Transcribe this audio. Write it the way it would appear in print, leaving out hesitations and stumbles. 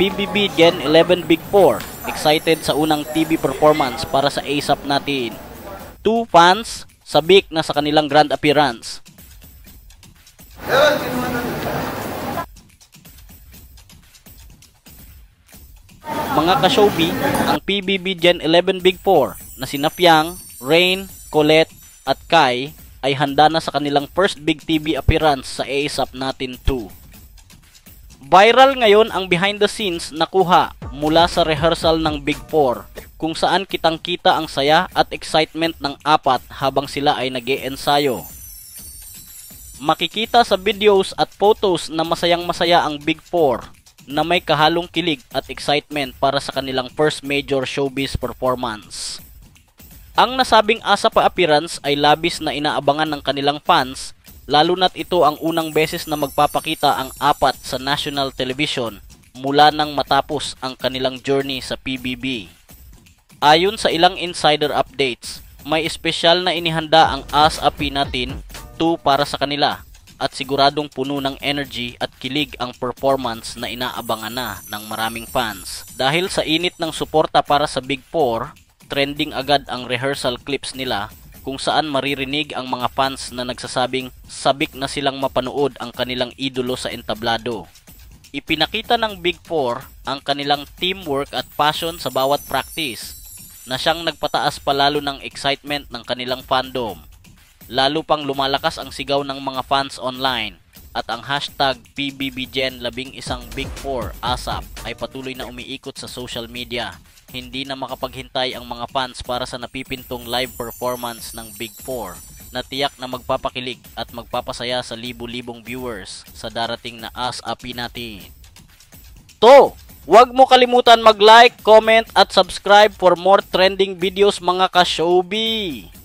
PBB Gen 11 Big 4. Excited sa unang TV performance para sa ASAP natin. 2 fans sabik na sa kanilang grand appearance. Mga ka-showbie, ang PBB Gen 11 Big 4 na sina Piang, Rain, Colette at Kai ay handa na sa kanilang first big TV appearance sa ASAP natin 2. Viral ngayon ang behind the scenes na kuha mula sa rehearsal ng Big 4 kung saan kitang-kita ang saya at excitement ng apat habang sila ay nag-e-ensayo. Makikita sa videos at photos na masayang-masaya ang Big 4 na may kahalong kilig at excitement para sa kanilang first major showbiz performance. Ang nasabing ASAP appearance ay labis na inaabangan ng kanilang fans, lalo na't ito ang unang beses na magpapakita ang apat sa national television mula nang matapos ang kanilang journey sa PBB. Ayon sa ilang insider updates, may espesyal na inihanda ang ASAP natin 2 para sa kanila at siguradong puno ng energy at kilig ang performance na inaabangan na ng maraming fans. Dahil sa init ng suporta para sa Big 4, trending agad ang rehearsal clips nila kung saan maririnig ang mga fans na nagsasabing sabik na silang mapanood ang kanilang idolo sa entablado. Ipinakita ng Big 4 ang kanilang teamwork at passion sa bawat practice na siyang nagpataas palalo ng excitement ng kanilang fandom. Lalo pang lumalakas ang sigaw ng mga fans online at ang hashtag PBBGen11 Big 4 ASAP ay patuloy na umiikot sa social media. Hindi na makapaghintay ang mga fans para sa napipintong live performance ng Big 4 na tiyak na magpapakilig at magpapasaya sa libu-libong viewers sa darating na ASAP natin. To, huwag mo kalimutan mag-like, comment at subscribe for more trending videos mga ka-showbie!